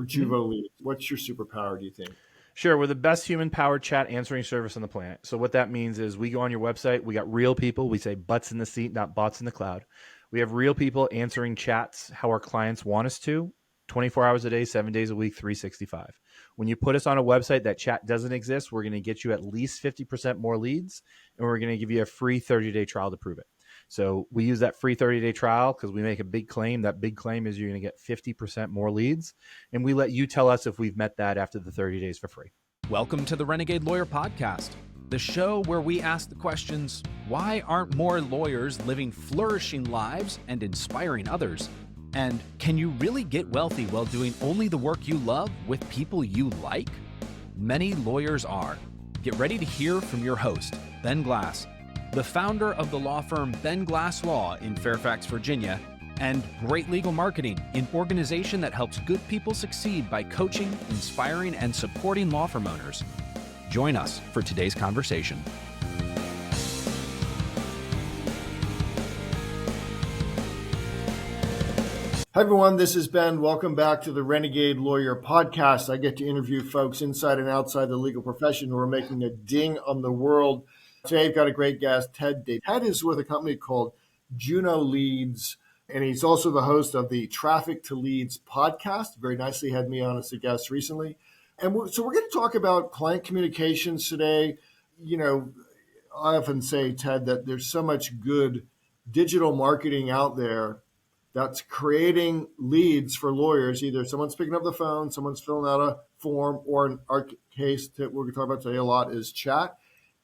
or Juvo Leads? What's your superpower, do you think? Sure. We're the best human-powered chat answering service on the planet. So what that means is we go on your website. We got real people. We say butts in the seat, not bots in the cloud. We have real people answering chats how our clients want us to, 24 hours a day, 7 days a week, 365. When you put us on a website that chat doesn't exist, we're going to get you at least 50% more leads, and we're going to give you a free 30-day trial to prove it. So we use that free 30-day trial because we make a big claim. That big claim is you're going to get 50% more leads, and we let you tell us if we've met that after the 30 days for free. Welcome to the Renegade Lawyer podcast, the show where we ask the questions, why aren't more lawyers living flourishing lives and inspiring others? And can you really get wealthy while doing only the work you love with people you like? Many lawyers are. Get ready to hear from your host, Ben Glass, the founder of the law firm Ben Glass Law in Fairfax, Virginia, and Great Legal Marketing, an organization that helps good people succeed by coaching, inspiring, and supporting law firm owners. Join us for today's conversation. Hi, everyone. This is Ben. Welcome back to the Renegade Lawyer podcast. I get to interview folks inside and outside the legal profession who are making a ding on the world. Today, I've got a great guest, Ted Debettencourt. Ted is with a company called Juvo Leads, and he's also the host of the Traffic to Leads podcast. Very nicely had me on as a guest recently. And so we're going to talk about client communications today. You know, I often say, Ted, that there's so much good digital marketing out there that's creating leads for lawyers. Either someone's picking up the phone, someone's filling out a form, or in our case that we're going to talk about today a lot is chat.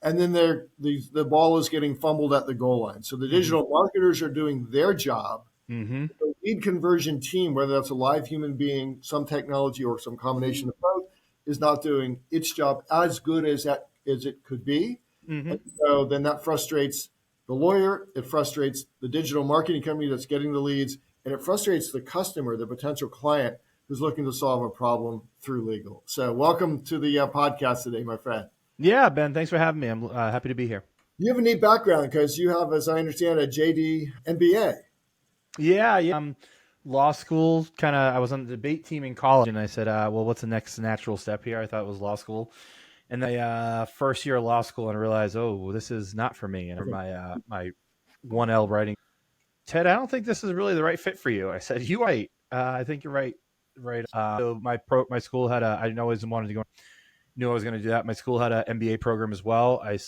And then the ball is getting fumbled at the goal line. So the digital marketers are doing their job. The lead conversion team, whether that's a live human being, some technology, or some combination of both, is not doing its job as good as it could be. And so then that frustrates the lawyer, it frustrates the digital marketing company that's getting the leads, and it frustrates the customer, the potential client who's looking to solve a problem through legal. So welcome to the podcast today, my friend. Yeah, Ben, thanks for having me. I'm happy to be here. You have a neat background because you have, as I understand, a JD MBA. Yeah. Law school, I was on the debate team in college, and I said, well, what's the next natural step here? I thought it was law school. And the first year of law school, and I realized, oh, this is not for me. And my 1L writing, Ted, I don't think this is really the right fit for you. I said, you're right. I think you're right. So my school had I always wanted to go. Knew I was going to do that. My school had an MBA program as well. I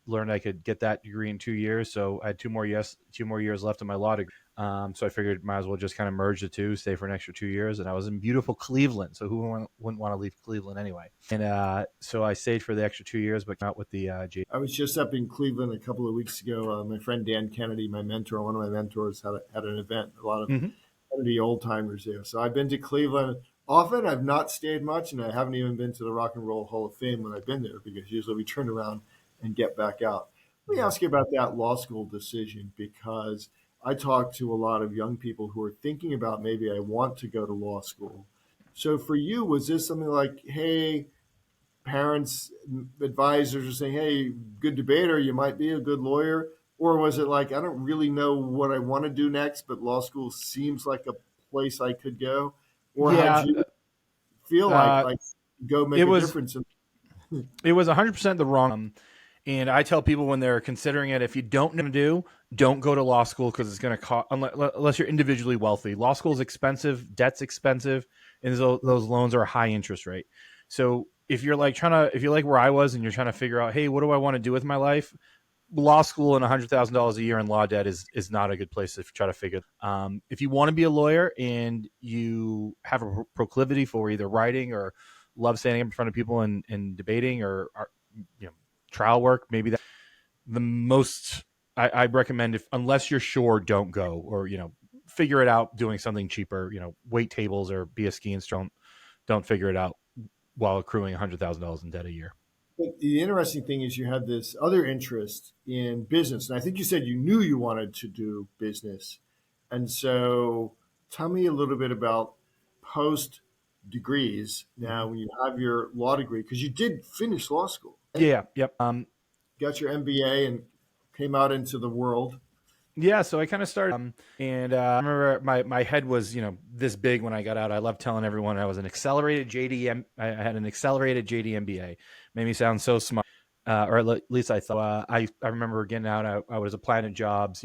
learned I could get that degree in 2 years. So I had 2 more years left in my law degree. So I figured might as well just kind of merge the two, stay for an extra 2 years. And I was in beautiful Cleveland. So who wouldn't want to leave Cleveland anyway? And so I stayed for the extra 2 years, but not with the G. I was just up in Cleveland a couple of weeks ago. My friend Dan Kennedy, my mentor, one of my mentors, had an event. A lot of Kennedy old timers there. So I've been to Cleveland often. I've not stayed much, and I haven't even been to the Rock and Roll Hall of Fame when I've been there because usually we turn around and get back out. Let me ask you about that law school decision, because I talk to a lot of young people who are thinking about maybe I want to go to law school. So for you, was this something like, hey, parents, advisors are saying, hey, good debater, you might be a good lawyer? Or was it like, I don't really know what I want to do next, but law school seems like a place I could go? Or how'd you feel like go make a difference? It was 100% the wrong. And I tell people when they're considering it, if you don't know what to do, don't go to law school because it's going to cost, unless you're individually wealthy. Law school is expensive, debt's expensive, and those loans are a high interest rate. So if you're like if you're like where I was and you're trying to figure out, hey, what do I want to do with my life? Law school and $100,000 a year in law debt is not a good place to try to figure. If you want to be a lawyer and you have a proclivity for either writing or love standing up in front of people and debating or trial work, maybe that the most I recommend, unless you're sure, don't go, or figure it out doing something cheaper, wait tables or be a ski instructor. Don't figure it out while accruing $100,000 in debt a year. But the interesting thing is you had this other interest in business. And I think you said you knew you wanted to do business. And so tell me a little bit about post degrees now when you have your law degree, because you did finish law school. Right? Yeah. Yep. Got your MBA and came out into the world. Yeah, so I kind of started, and I remember my head was this big when I got out. I loved telling everyone I was an accelerated JDM. I had an accelerated JD MBA. Made me sound so smart, or at least I thought. I remember getting out. I was applying to jobs.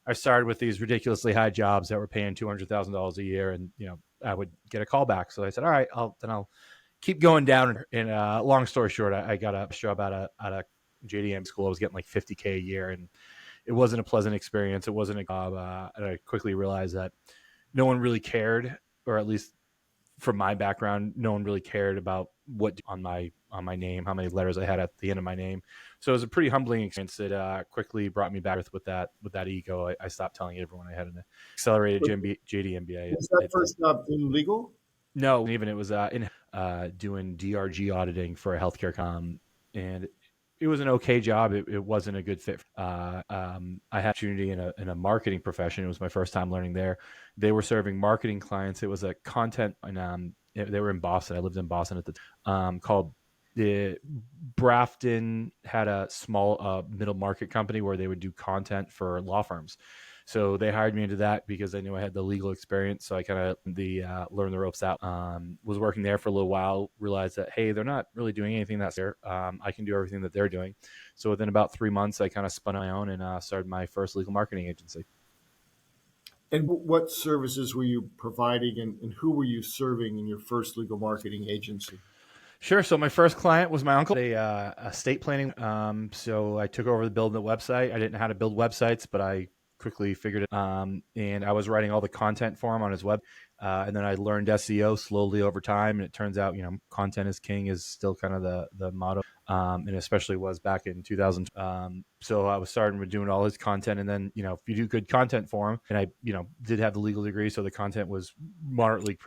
I started with these ridiculously high jobs that were paying $200,000 a year, and I would get a call back. So I said, all right, I'll keep going down. And long story short, I got a job out of JDM school. I was getting like $50K a year, and it wasn't a pleasant experience. It wasn't a job. And I quickly realized that no one really cared, or at least from my background, no one really cared about what on my name, how many letters I had at the end of my name. So it was a pretty humbling experience. It quickly brought me back with that ego. I stopped telling everyone I had an accelerated JD MBA. Was that first job in legal? No, even it was in doing DRG auditing for a healthcare and it was an okay job. It wasn't a good fit. I had opportunity in a marketing profession. It was my first time learning there. They were serving marketing clients. It was a content, and they were in Boston. I lived in Boston at the time, called the Brafton had a small middle market company where they would do content for law firms. So they hired me into that because they knew I had the legal experience. So I kind of learned the ropes out. Was working there for a little while, realized that, hey, they're not really doing anything that's there. I can do everything that they're doing. So within about 3 months, I kind of spun on my own and started my first legal marketing agency. And what services were you providing, and who were you serving in your first legal marketing agency? Sure. So my first client was my uncle, estate planning. So I took over the building the website. I didn't know how to build websites, but I quickly figured it. And I was writing all the content for him on his web. And then I learned SEO slowly over time. And it turns out, content is king is still kind of the motto. And especially was back in 2000. So I was starting with doing all his content. And then, if you do good content for him, and I, did have the legal degree. So the content was moderately,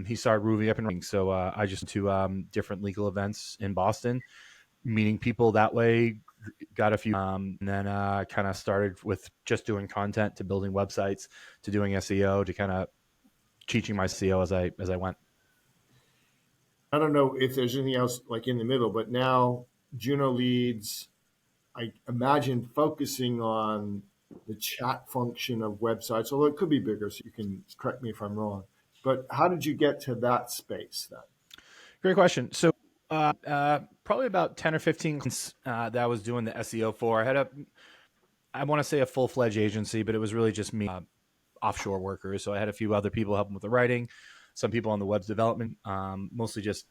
he started moving up and running. So I just went to different legal events in Boston, meeting people that way, got a few, and then kind of started with just doing content to building websites to doing SEO to kind of teaching my SEO as I went. I don't know if there's anything else like in the middle, but now Juvo Leads, I imagine focusing on the chat function of websites, although it could be bigger, so you can correct me if I'm wrong. But how did you get to that space then? Great question. So probably about 10 or 15 that I was doing the SEO for. I had I want to say a full-fledged agency, but it was really just me, offshore workers. So I had a few other people helping with the writing, some people on the web development, mostly just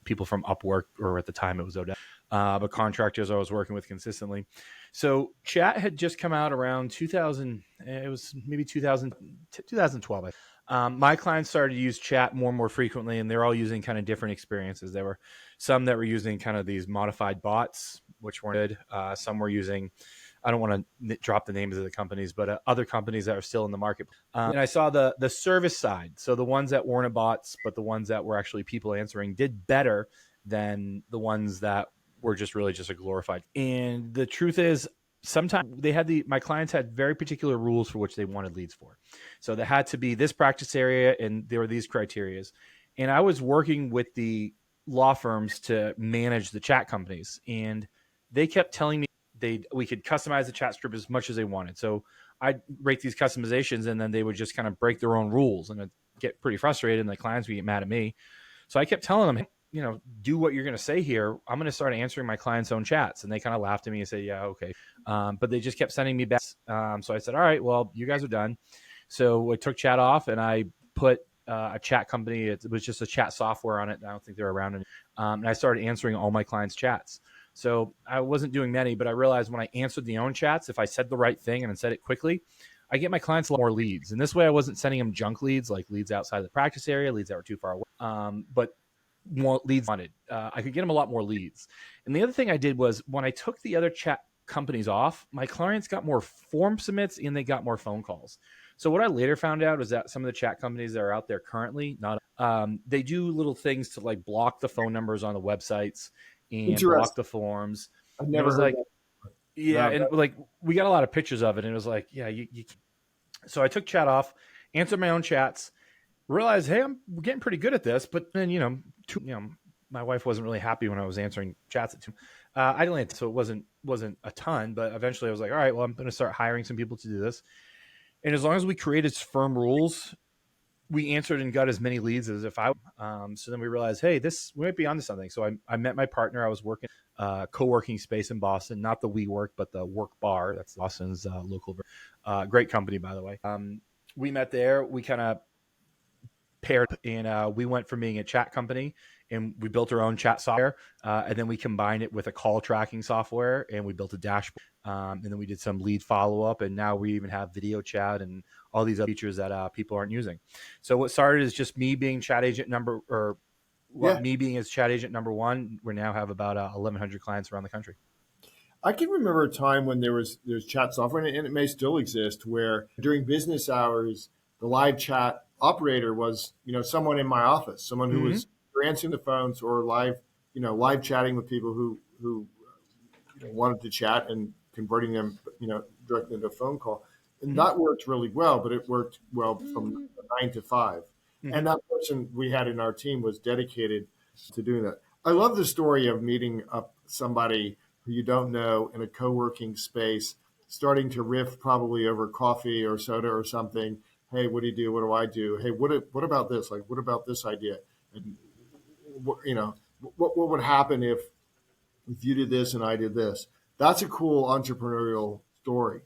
people from Upwork, or at the time it was Odell, but contractors I was working with consistently. So chat had just come out around 2000. It was maybe 2012. My clients started to use chat more and more frequently, and they're all using kind of different experiences. There were some that were using kind of these modified bots, which weren't good. Some were using, I don't want to drop the names of the companies, but other companies that are still in the market. And I saw the service side. So the ones that weren't bots, but the ones that were actually people answering did better than the ones that were just really just a glorified. And the truth is, sometimes my clients had very particular rules for which they wanted leads for. So there had to be this practice area, and there were these criterias. And I was working with the law firms to manage the chat companies, and they kept telling me we could customize the chat script as much as they wanted. So I'd rate these customizations, and then they would just kind of break their own rules, and I'd get pretty frustrated, and the clients would get mad at me. So I kept telling them, do what you're going to say here. I'm going to start answering my clients' own chats. And they kind of laughed at me and said, yeah, okay. But they just kept sending me back. So I said, all right, well, you guys are done. So I took chat off, and I put a chat company. It was just a chat software on it. I don't think they're around. And I started answering all my clients' chats. So I wasn't doing many, but I realized when I answered the own chats, if I said the right thing and said it quickly, I get my clients a lot more leads. And this way I wasn't sending them junk leads, like leads outside the practice area, leads that were too far away. But more leads wanted. I could get them a lot more leads. And the other thing I did was when I took the other chat companies off, my clients got more form submits and they got more phone calls. So what I later found out was that some of the chat companies that are out there currently, they do little things to like block the phone numbers on the websites and block the forms. I've never heard that. Yeah, and like we got a lot of pictures of it, and it was like, yeah, you. So I took chat off, answered my own chats, realized, hey, I'm getting pretty good at this. But then, my wife wasn't really happy when I was answering chats at 2. I didn't answer, so it wasn't a ton, but eventually I was like, all right, well, I'm going to start hiring some people to do this. And as long as we created firm rules, we answered and got as many leads as if I. So then we realized, hey, we might be onto something. So I met my partner. I was working co-working space in Boston, not the WeWork, but the Work Bar. That's Boston's local, great company, by the way. We met there. We kind of paired, and we went from being a chat company, and we built our own chat software, and then we combined it with a call tracking software, and we built a dashboard, and then we did some lead follow-up, and now we even have video chat and all these other features that people aren't using. So what started is just me being chat agent me being as chat agent number one. We now have about 1,100 clients around the country. I can remember a time when there's chat software, and it may still exist, where during business hours, the live chat operator was, someone in my office, someone who was answering the phones or live chatting with people who wanted to chat and converting them, directly into a phone call. And that worked really well, but it worked well from 9 to 5. And that person we had in our team was dedicated to doing that. I love the story of meeting up somebody who you don't know in a co-working space, starting to riff probably over coffee or soda or something. Hey, what do you do? What do I do? Hey, what about this? Like, what about this idea? And what would happen if you did this and I did this? That's a cool entrepreneurial story.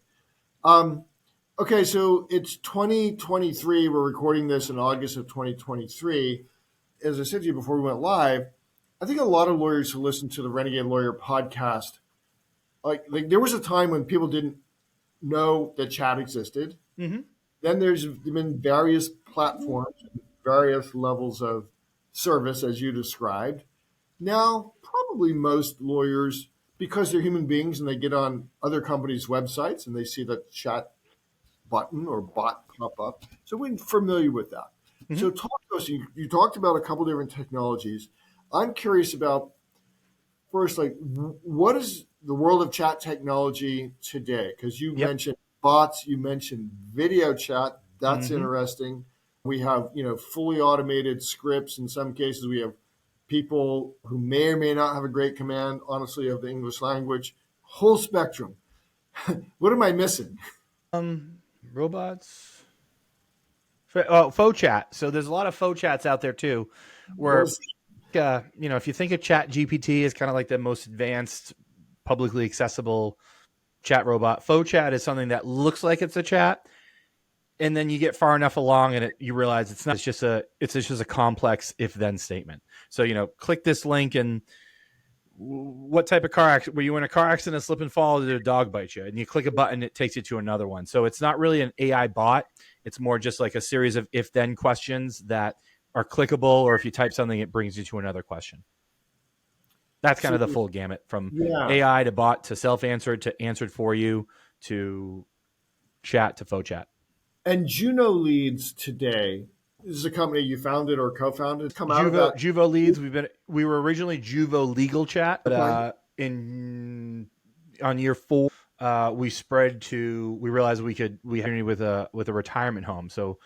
Okay, so it's 2023. We're recording this in August of 2023. As I said to you before we went live, I think a lot of lawyers who listen to the Renegade Lawyer podcast, like there was a time when people didn't know that chat existed. Then there's been various platforms, various levels of service, as you described. Now, probably most lawyers, because they're human beings and they get on other companies' websites and they see the chat button or bot pop up. So we're familiar with that. So talk to us. You talked about a couple different technologies. I'm curious about, first, like, what is the world of chat technology today? Because you mentioned bots, you mentioned video chat. That's interesting. We have, fully automated scripts. In some cases, we have people who may or may not have a great command, honestly, of the English language. Whole spectrum. What am I missing? Robots. Faux chat. So there's a lot of faux chats out there too, where if you think of Chat GPT as kind of like the most advanced, publicly accessible chat robot, faux chat is something that looks like it's a chat, and then you get far enough along and you realize it's not. It's just a complex if-then statement. So click this link and what type of car accident? Were you in a car accident, slip and fall, or did a dog bite you? And you click a button, it takes you to another one. So it's not really an AI bot. It's more just like a series of if-then questions that are clickable, or if you type something, it brings you to another question. That's kind of the full gamut, from AI to bot to self-answered to answered for you to chat to faux chat. And Juvo Leads today, this is a company you founded or co-founded. Juvo Leads. We were originally Juvo Legal Chat, but on year 4, we spread to. We realized we had with a retirement home. So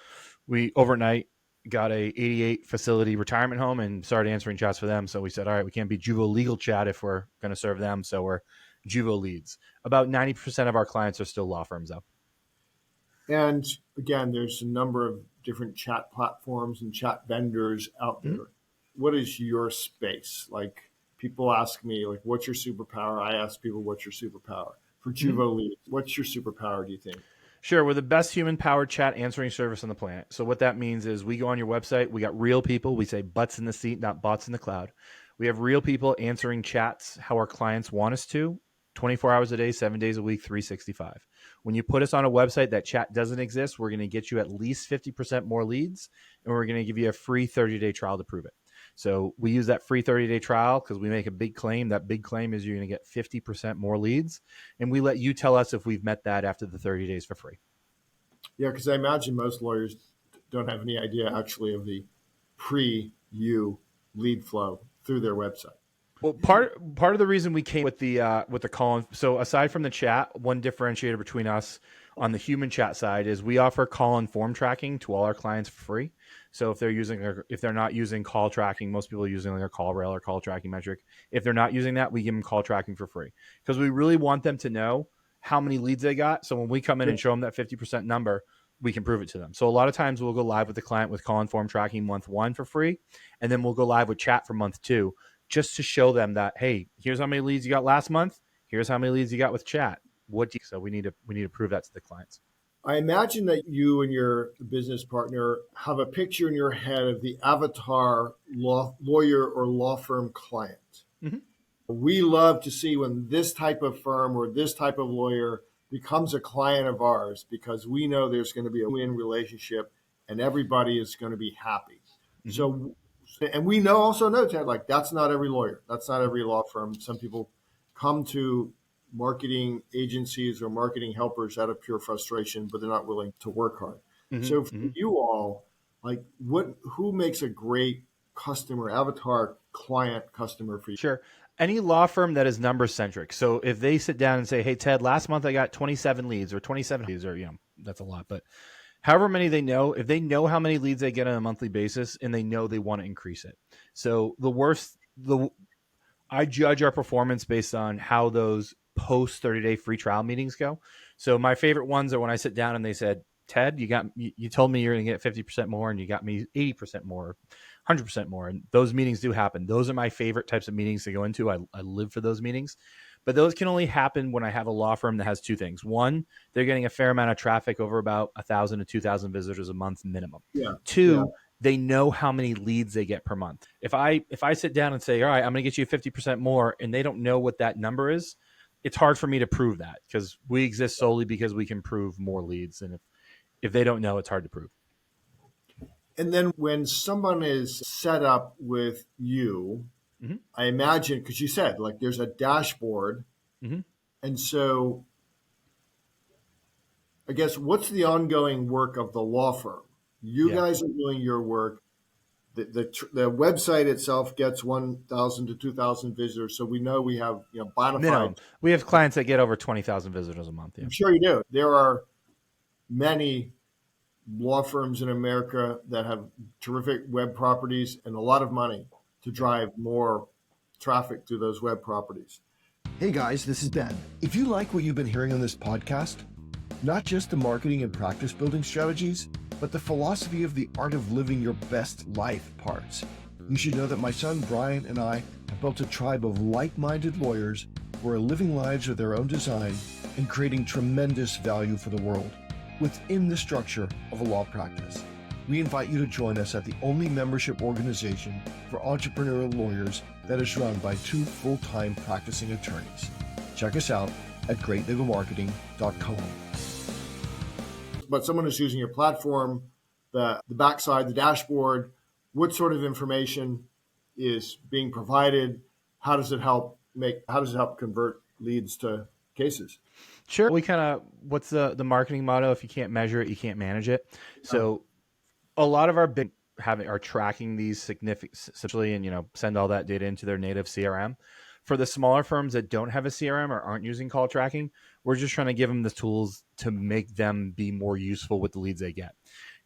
we overnight got a 88 facility retirement home and started answering chats for them. So we said, all right, we can't be Juvo Legal Chat if we're going to serve them. So we're Juvo Leads. About 90% of our clients are still law firms, though. And again, there's a number of different chat platforms and chat vendors out there. What is your space? Like, people ask me, like, what's your superpower? I ask people, what's your superpower? For Juvo Leads, what's your superpower, do you think? Sure. We're the best human-powered chat answering service on the planet. So what that means is we go on your website. We got real people. We say butts in the seat, not bots in the cloud. We have real people answering chats how our clients want us to, 24 hours a day, 7 days a week, 365. When you put us on a website that chat doesn't exist, we're going to get you at least 50% more leads, and we're going to give you a free 30-day trial to prove it. So we use that free 30-day trial because we make a big claim. That big claim is you're going to get 50% more leads, and we let you tell us if we've met that after the 30 days for free. Yeah, because I imagine most lawyers don't have any idea actually of the pre-you lead flow through their website. Well, part of the reason we came with the call. So aside from the chat, one differentiator between us, on the human chat side is we offer call and form tracking to all our clients for free. So if they're not using call tracking, most people are using like a call rail or call tracking metric. If they're not using that, we give them call tracking for free because we really want them to know how many leads they got. So when we come in and show them that 50% number, we can prove it to them. So a lot of times we'll go live with the client with call and form tracking month 1 for free. And then we'll go live with chat for month 2, just to show them that, hey, here's how many leads you got last month. Here's how many leads you got with chat. So we need to prove that to the clients. I imagine that you and your business partner have a picture in your head of the avatar lawyer or law firm client. Mhm. We love to see when this type of firm or this type of lawyer becomes a client of ours because we know there's going to be a win relationship and everybody is going to be happy. Mhm. So, and we also know, Ted, like that's not every lawyer. That's not every law firm. Some people come to marketing agencies or marketing helpers out of pure frustration, but they're not willing to work hard. Mhm. So for Mhm. you all, like who makes a great customer, avatar client customer for you? Sure. Any law firm that is number centric. So if they sit down and say, hey, Ted, last month I got 27 leads or 27 leads, or, that's a lot, but however many they know, if they know how many leads they get on a monthly basis and they know they want to increase it. So I judge our performance based on how those post 30-day free trial meetings go. So my favorite ones are when I sit down and they said, Ted, you told me you're going to get 50% more and you got me 80% more, 100% more. And those meetings do happen. Those are my favorite types of meetings to go into. I live for those meetings. But those can only happen when I have a law firm that has two things. One, they're getting a fair amount of traffic, over about 1,000 to 2,000 visitors a month minimum. Yeah. Two, they know how many leads they get per month. If I sit down and say, all right, I'm going to get you 50% more, and they don't know what that number is, it's hard for me to prove that because we exist solely because we can prove more leads. And if they don't know, it's hard to prove. And then when someone is set up with you, Mm-hmm. I imagine, because you said like there's a dashboard. Mm-hmm. And so I guess what's the ongoing work of the law firm? You guys are doing your work. The website itself gets 1,000 to 2,000 visitors. So we know we have, bona Minimum. fide. We have clients that get over 20,000 visitors a month. Yeah. I'm sure you do. There are many law firms in America that have terrific web properties and a lot of money to drive more traffic to those web properties. Hey guys, this is Ben. If you like what you've been hearing on this podcast, not just the marketing and practice building strategies, but the philosophy of the art of living your best life parts, you should know that my son Brian and I have built a tribe of like-minded lawyers who are living lives of their own design and creating tremendous value for the world within the structure of a law practice. We invite you to join us at the only membership organization for entrepreneurial lawyers that is run by 2 full-time practicing attorneys. Check us out at greatlegalmarketing.com. But someone who's using your platform, the backside, the dashboard, what sort of information is being provided? How does it help convert leads to cases? Sure. What's the marketing motto? If you can't measure it, you can't manage it. So a lot of our big are tracking these essentially, and send all that data into their native CRM. For the smaller firms that don't have a CRM or aren't using call tracking, we're just trying to give them the tools to make them be more useful with the leads they get.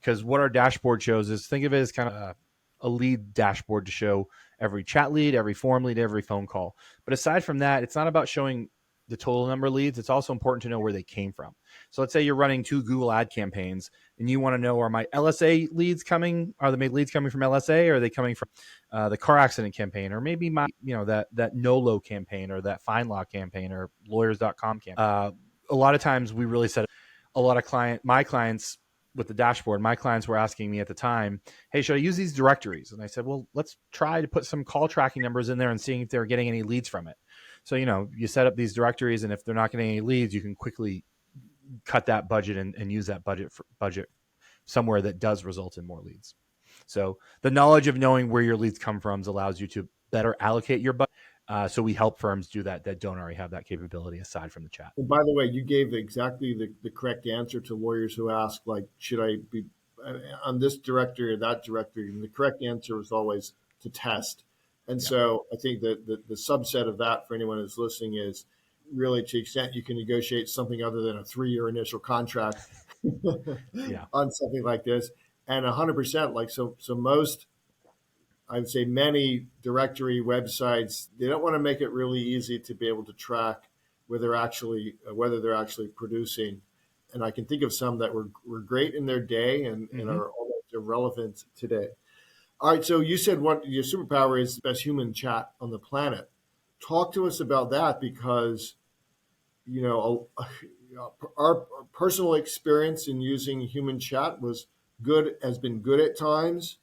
Because what our dashboard shows is, think of it as kind of a lead dashboard to show every chat lead, every form lead, every phone call. But aside from that, it's not about showing the total number of leads. It's also important to know where they came from. So let's say you're running 2 Google ad campaigns and you want to know, are my LSA leads coming? Are the leads coming from LSA, or are they coming from the car accident campaign, or maybe my, that NOLO campaign, or that FindLaw campaign, or lawyers.com campaign? A lot of times we really said my clients with the dashboard, my clients were asking me at the time, hey, should I use these directories? And I said, well, let's try to put some call tracking numbers in there and seeing if they're getting any leads from it. So, you set up these directories, and if they're not getting any leads, you can quickly cut that budget and use that budget somewhere that does result in more leads. So the knowledge of knowing where your leads come from allows you to better allocate your budget. So we help firms do that don't already have that capability aside from the chat. And by the way, you gave exactly the correct answer to lawyers who ask, like, should I be on this directory or that directory? And the correct answer is always to test. And so I think that the subset of that for anyone who's listening is really, to the extent you can negotiate something other than a 3-year initial contract Yeah. on something like this. And 100%, like, so most, I would say many directory websites, they don't want to make it really easy to be able to track whether they're actually producing. And I can think of some that were great in their day and are almost irrelevant today. All right, so you said what your superpower is best human chat on the planet. Talk to us about that, because our personal experience in using human chat has been good at times,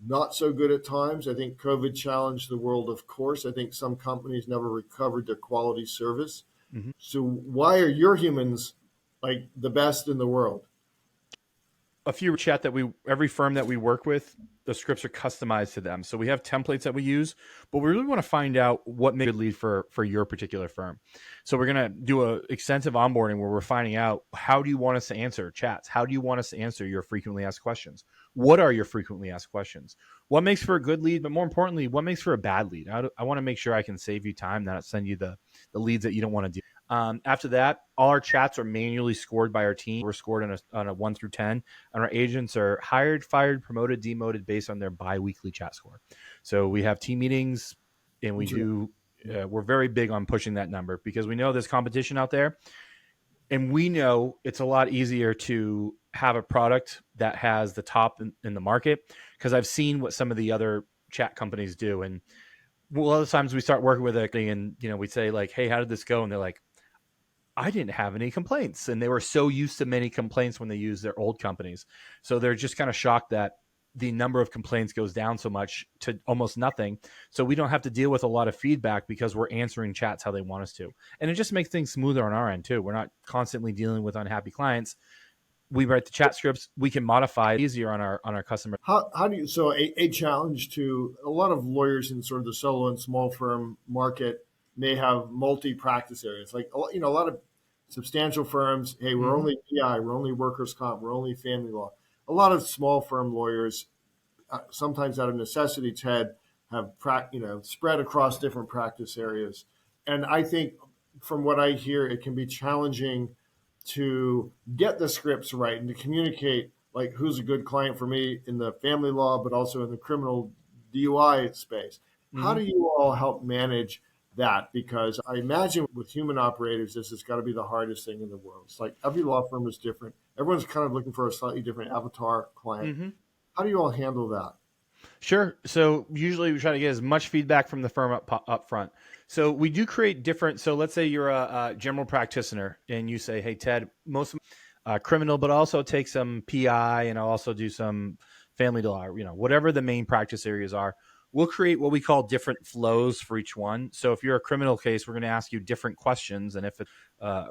not so good at times. I think COVID challenged the world, of course. I think some companies never recovered their quality service. Mm-hmm. So why are your humans like the best in the world? A few chat that every firm that we work with, the scripts are customized to them. So we have templates that we use, but we really want to find out what makes a good lead for your particular firm. So we're going to do a extensive onboarding where we're finding out, how do you want us to answer chats? How do you want us to answer your frequently asked questions? What are your frequently asked questions? What makes for a good lead? But more importantly, what makes for a bad lead? I want to make sure I can save you time, not send you the leads that you don't want to do. After that, all our chats are manually scored by our team. We're scored on a 1 through 10, and our agents are hired, fired, promoted, demoted based on their bi-weekly chat score. So we have team meetings, and we're very big on pushing that number, because we know there's competition out there, and we know it's a lot easier to have a product that has the top in the market, because I've seen what some of the other chat companies do. And a lot of times we start working with it, and we say like, hey, how did this go? And they're like, I didn't have any complaints. And they were so used to many complaints when they use their old companies. So they're just kind of shocked that the number of complaints goes down so much to almost nothing. So we don't have to deal with a lot of feedback, because we're answering chats how they want us to. And it just makes things smoother on our end too. We're not constantly dealing with unhappy clients. We write the chat scripts. We can modify it easier on our customer. How do you, so a challenge to a lot of lawyers in sort of the solo and small firm market may have multi-practice areas. Like, a lot of substantial firms, hey, we're only PI, we're only workers' comp, we're only family law. A lot of small firm lawyers, sometimes out of necessity, Ted, have spread across different practice areas. And I think from what I hear, it can be challenging to get the scripts right and to communicate like who's a good client for me in the family law, but also in the criminal DUI space. How do you all help manage that? Because I imagine with human operators, this has got to be the hardest thing in the world. It's like every law firm is different. Everyone's kind of looking for a slightly different avatar client. How do you all handle that? Sure. So usually we try to get as much feedback from the firm up front. So we do create different. So let's say you're a general practitioner and you say, hey, Ted, most criminal, but also take some PI, and I'll also do some family law, whatever the main practice areas are. We'll create what we call different flows for each one. So if you're a criminal case, we're going to ask you different questions than if it's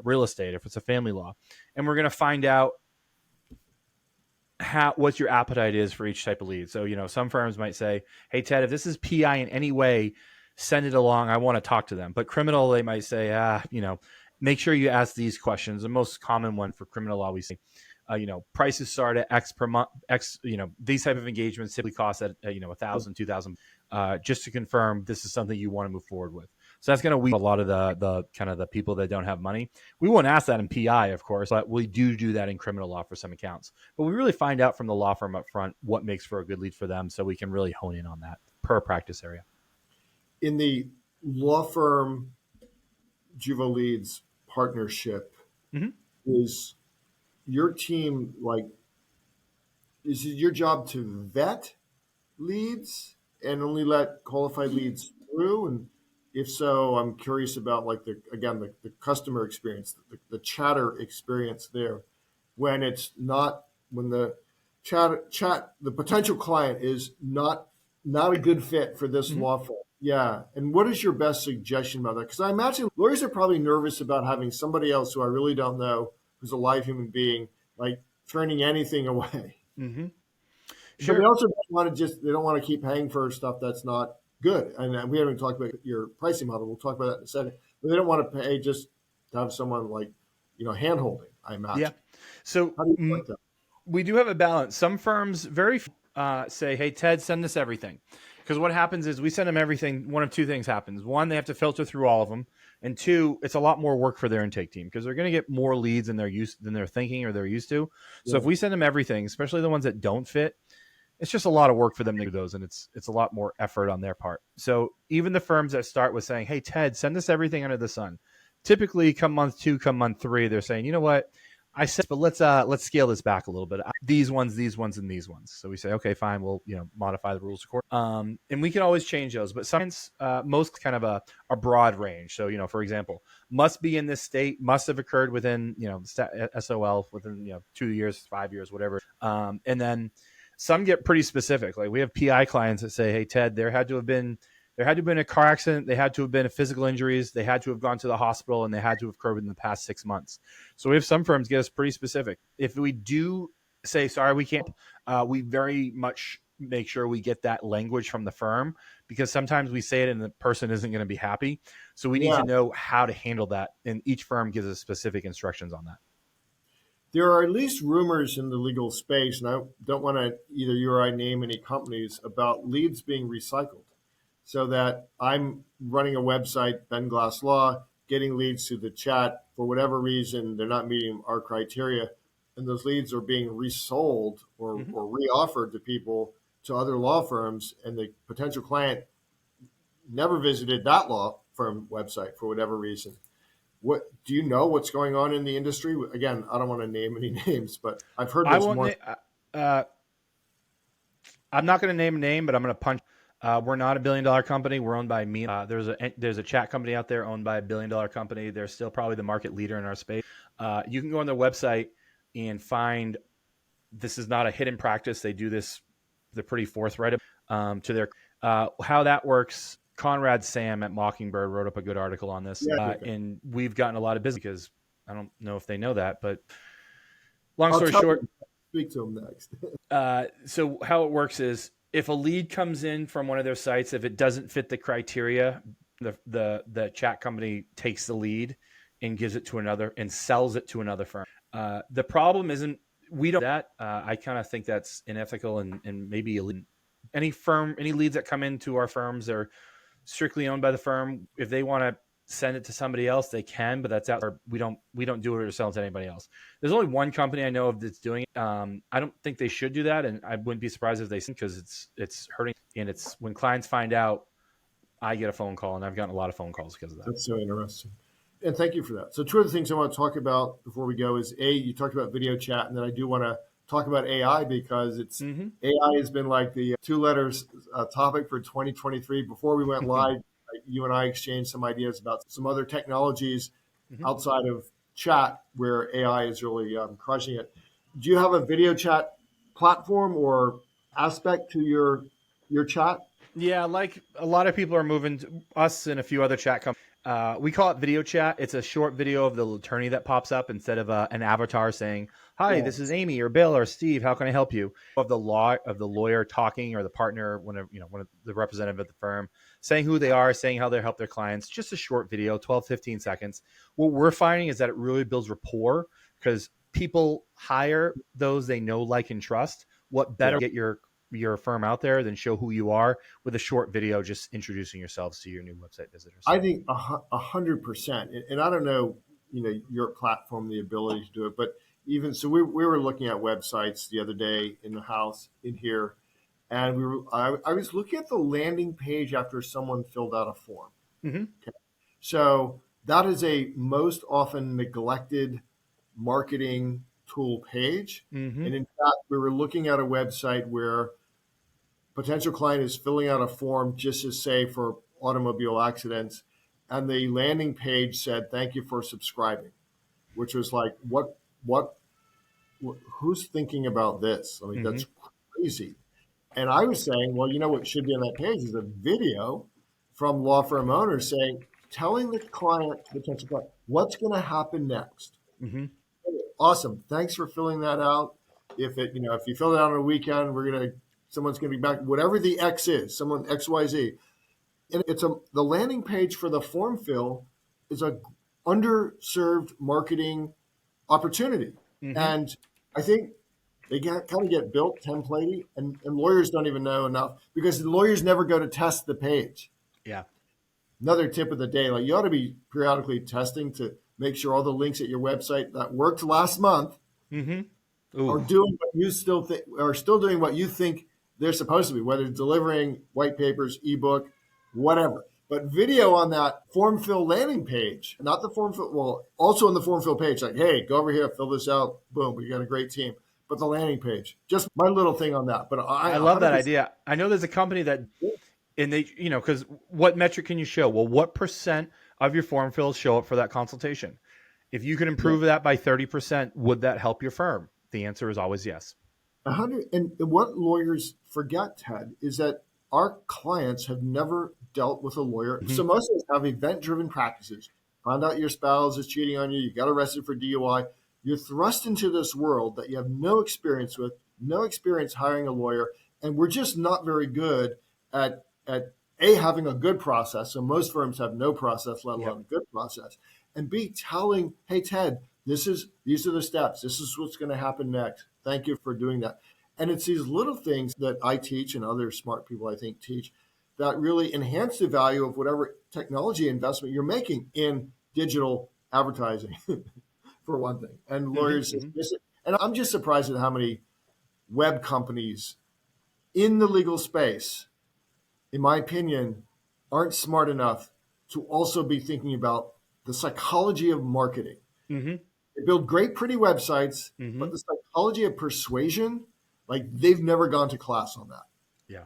real estate, if it's a family law. And we're going to find out what your appetite is for each type of lead. So, some firms might say, hey, Ted, if this is PI in any way, send it along. I want to talk to them. But criminal, they might say, make sure you ask these questions. The most common one for criminal law, we say, prices start at X per month, X, these type of engagements typically cost at, $1,000, $2,000, just to confirm this is something you want to move forward with. So that's going to weed a lot of the kind of the people that don't have money. We won't ask that in PI, of course, but we do that in criminal law for some accounts. But we really find out from the law firm up front what makes for a good lead for them, so we can really hone in on that per practice area. In the law firm Juvo Leads partnership, is your team is it your job to vet leads and only let qualified leads through? And if so, I'm curious about the customer experience, the chatter experience there, when the the potential client is not a good fit for this law firm. Yeah. And what is your best suggestion about that? Because I imagine lawyers are probably nervous about having somebody else who I really don't know, who's a live human being, like turning anything away. Sure. But they also don't want to keep paying for stuff that's not good. And we haven't talked about your pricing model. We'll talk about that in a second. But they don't want to pay just to have someone hand holding, I imagine. Yeah. So how do you work that? We do have a balance. Some firms say, hey, Ted, send us everything. Because what happens is we send them everything. One of two things happens. One, they have to filter through all of them. And two, it's a lot more work for their intake team because they're going to get more leads than they're thinking or they're used to. So if we send them everything, especially the ones that don't fit, it's just a lot of work for them to do those. And it's a lot more effort on their part. So even the firms that start with saying, hey, Ted, send us everything under the sun. Typically come month 2, come month 3, they're saying, you know what? I said, but let's scale this back a little bit. These ones, and these ones. So we say, okay, fine. We'll modify the rules accordingly. And we can always change those. But sometimes most kind of a broad range. So for example, must be in this state, must have occurred within SOL within 2 years, 5 years, whatever. And then some get pretty specific. Like we have PI clients that say, hey Ted, there had to have been a car accident. They had to have been a physical injuries. They had to have gone to the hospital and they had to have occurred in the past 6 months. So we have some firms get us pretty specific. If we do say, sorry, we can't, we very much make sure we get that language from the firm because sometimes we say it and the person isn't going to be happy. So we need to know how to handle that. And each firm gives us specific instructions on that. There are at least rumors in the legal space, and I don't want to either you or I name any companies, about leads being recycled. So that I'm running a website, Ben Glass Law, getting leads to the chat. For whatever reason, they're not meeting our criteria. And those leads are being resold or reoffered to people, to other law firms. And the potential client never visited that law firm website for whatever reason. What do you know what's going on in the industry? Again, I don't want to name any names, but I've heard this more. I'm not going to name a name, but I'm going to punch. We're not $1 billion company. We're owned by me. There's a chat company out there owned by $1 billion company. They're still probably the market leader in our space. You can go on their website and find this is not a hidden practice. They do this. They're pretty forthright to their how that works. Conrad Sam at Mockingbird wrote up a good article on this, and we've gotten a lot of business because I don't know if they know that, but long story short, speak to them next. So how it works is, if a lead comes in from one of their sites, if it doesn't fit the criteria, the chat company takes the lead and gives it to another and sells it to another firm. The problem isn't we don't do that. I kind of think that's unethical and maybe illegal. Any leads that come into our firms are strictly owned by the firm. If they want to send it to somebody else, they can, but that's out. We don't do it or sell it to anybody else. There's only one company I know of that's doing it. I don't think they should do that, and I wouldn't be surprised if they did because it's hurting. And it's when clients find out, I get a phone call, and I've gotten a lot of phone calls because of that. That's so interesting. And thank you for that. So two of the things I want to talk about before we go is you talked about video chat, and then I do want to talk about AI because it's AI has been like the 2 letters topic for 2023. Before we went live, you and I exchanged some ideas about some other technologies outside of chat where AI is really crushing it. Do you have a video chat platform or aspect to your chat? Yeah, like a lot of people are moving to us and a few other chat companies. We call it video chat. It's a short video of the attorney that pops up instead of an avatar saying, "Hi, this is Amy or Bill or Steve. How can I help you?" Of the lawyer talking or the partner, one of the representative of the firm, saying who they are, saying how they help their clients. Just a short video, 12, 15 seconds. What we're finding is that it really builds rapport because people hire those they know, like, and trust. What better get your firm out there than show who you are with a short video, just introducing yourselves to your new website visitors. I think 100%. And I don't know, your platform, the ability to do it, but even so, we were looking at websites the other day in the house in here, and I was looking at the landing page after someone filled out a form. Okay. So that is a most often neglected marketing tool page. And in fact, we were looking at a website where potential client is filling out a form just to say for automobile accidents, and the landing page said, "Thank you for subscribing," which was like, who's thinking about this? I mean, that's crazy. And I was saying, well, what should be on that page is a video from law firm owners telling the potential client, what's going to happen next. Awesome. Thanks for filling that out. If you fill it out on a weekend, someone's going to be back, whatever the X is, someone XYZ. And the landing page for the form fill is a underserved marketing opportunity. And I think They kind of get built templatey, and lawyers don't even know enough because the lawyers never go to test the page. Yeah. Another tip of the day, like you ought to be periodically testing to make sure all the links at your website that worked last month are doing what you still think are still doing what you think they're supposed to be, whether it's delivering white papers, ebook, whatever. But video on that form fill landing page, not the form fill, well, also on the form fill page, like, hey, go over here, fill this out, boom, we got a great team. But the landing page, just my little thing on that. But I love that idea. I know there's a company that, and they, because what metric can you show? Well, what percent of your form fills show up for that consultation? If you can improve that by 30%, would that help your firm? The answer is always yes. 100. And what lawyers forget, Ted, is that our clients have never dealt with a lawyer. So most of us have event-driven practices. Find out your spouse is cheating on you. You got arrested for DUI. You're thrust into this world that you have no experience with, no experience hiring a lawyer, and we're just not very good at having a good process. So most firms have no process, let alone a good process. And B, telling, hey, Ted, these are the steps. This is what's going to happen next. Thank you for doing that. And it's these little things that I teach and other smart people I think teach that really enhance the value of whatever technology investment you're making in digital advertising, for one thing. And lawyers, and I'm just surprised at how many web companies in the legal space, in my opinion, aren't smart enough to also be thinking about the psychology of marketing. They build great, pretty websites, but the psychology of persuasion, like they've never gone to class on that. Yeah.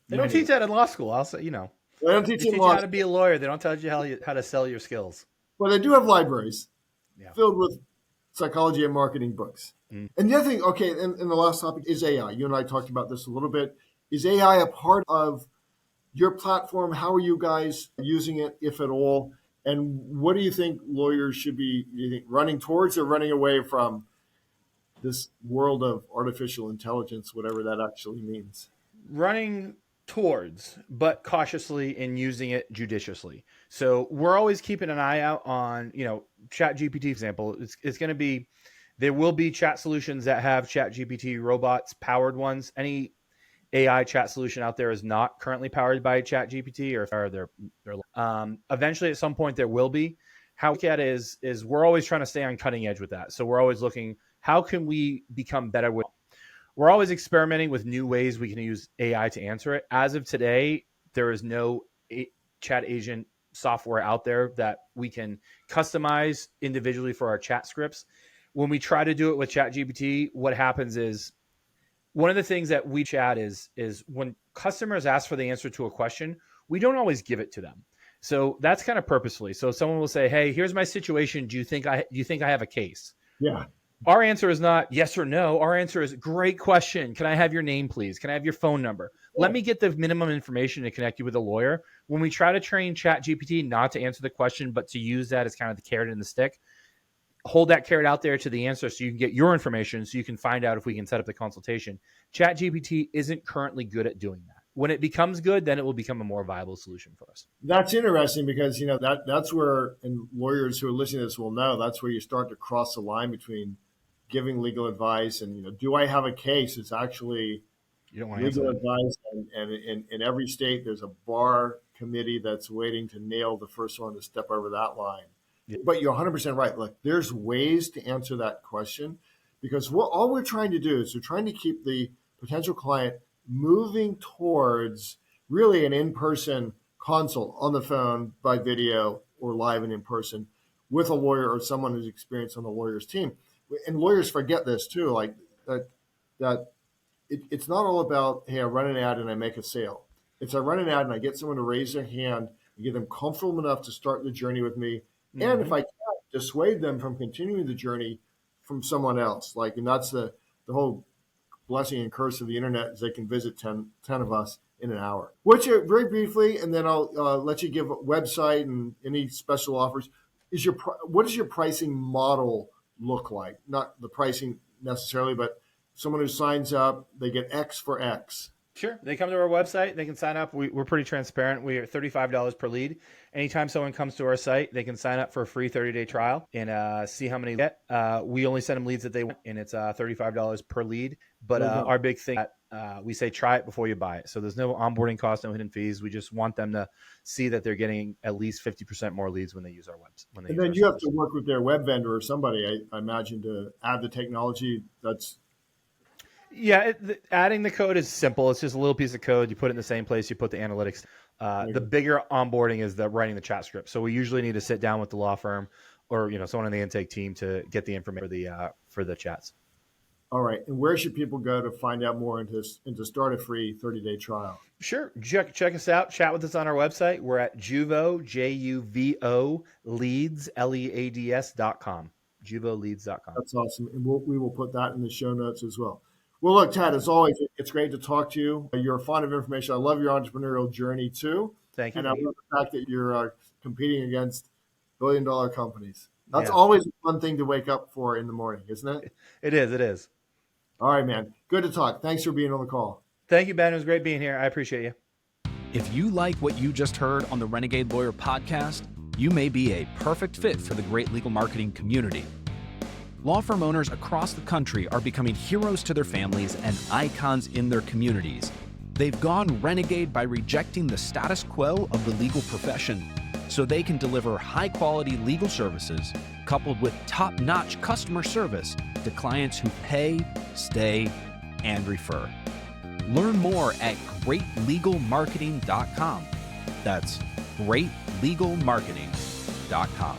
They don't teach that in law school. I'll say, They don't teach you how to be a lawyer. They don't teach you how to sell your skills. Well, they do have libraries filled with psychology and marketing books. And the other thing, okay, and the last topic is AI. You and I talked about this a little bit. Is AI a part of your platform? How are you guys using it, if at all? And what do you think lawyers should be running towards or running away from this world of artificial intelligence, whatever that actually means? Running towards, but cautiously and using it judiciously. So we're always keeping an eye out on, Chat GPT, for example. It's going to be, there will be chat solutions that have Chat GPT robots, powered ones. Any AI chat solution out there is not currently powered by Chat GPT, or they're eventually at some point there will be. How we look at it is we're always trying to stay on cutting edge with that. So we're always looking, how can we become better with? We're always experimenting with new ways we can use AI to answer it. As of today, there is no chat agent software out there that we can customize individually for our chat scripts. When we try to do it with Chat GPT, what happens is, one of the things that we chat is when customers ask for the answer to a question, we don't always give it to them. So that's kind of purposefully. So someone will say, hey, here's my situation. Do you think I have a case? Yeah. Our answer is not yes or no. Our answer is great question. Can I have your name, please? Can I have your phone number? Let me get the minimum information to connect you with a lawyer. When we try to train Chat GPT not to answer the question, but to use that as kind of the carrot and the stick, hold that carrot out there to the answer so you can get your information so you can find out if we can set up the consultation. Chat GPT isn't currently good at doing that. When it becomes good, then it will become a more viable solution for us. That's interesting because, that's where, and lawyers who are listening to this will know, that's where you start to cross the line between giving legal advice and, do I have a case? It's actually you don't want to legal advice. And in every state, there's a bar committee that's waiting to nail the first one to step over that line. Yeah. But you're 100% right. Look, there's ways to answer that question because all we're trying to do is we're trying to keep the potential client moving towards really an in-person consult on the phone, by video, or live and in person with a lawyer or someone who's experienced on the lawyer's team. And lawyers forget this too, like that it's not all about, hey, I run an ad and I make a sale. It's I run an ad and I get someone to raise their hand and get them comfortable enough to start the journey with me. And if I can, dissuade them from continuing the journey from someone else. And that's the whole blessing and curse of the internet is they can visit 10 of us in an hour. Which, very briefly, and then I'll let you give a website and any special offers. What does your pricing model look like? Not the pricing necessarily, but someone who signs up, they get X for X. Sure. They come to our website. They can sign up. We're pretty transparent. We are $35 per lead. Anytime someone comes to our site, they can sign up for a free 30-day trial and see how many they get. We only send them leads that they want, and it's $35 per lead. But There you go. our big thing, we say try it before you buy it. So there's no onboarding cost, no hidden fees. We just want them to see that they're getting at least 50% more leads when they use our webs. When they And use then our you have service. to work with their web vendor or somebody, I imagine, to add the technology. Yeah, adding the code is simple. It's just a little piece of code. You put it in the same place you put the analytics. The bigger onboarding is the writing the chat script. So we usually need to sit down with the law firm or someone on the intake team to get the information for the chats. All right. And where should people go to find out more and to start a free 30-day trial? Sure. Check us out. Chat with us on our website. We're at Juvo, Juvo Leads, Leads.com. JuvoLeads.com. That's awesome. And we will put that in the show notes as well. Well, look, Ted, as always, it's great to talk to you. You're a font of information. I love your entrepreneurial journey too. Thank you. And I love the fact that you're competing against billion-dollar companies. That's Yeah. always a fun thing to wake up for in the morning, isn't it? It is. All right, man. Good to talk. Thanks for being on the call. Thank you, Ben. It was great being here. I appreciate you. If you like what you just heard on the Renegade Lawyer podcast, you may be a perfect fit for the great legal marketing community. Law firm owners across the country are becoming heroes to their families and icons in their communities. They've gone renegade by rejecting the status quo of the legal profession so they can deliver high-quality legal services coupled with top-notch customer service to clients who pay, stay, and refer. Learn more at greatlegalmarketing.com. That's greatlegalmarketing.com.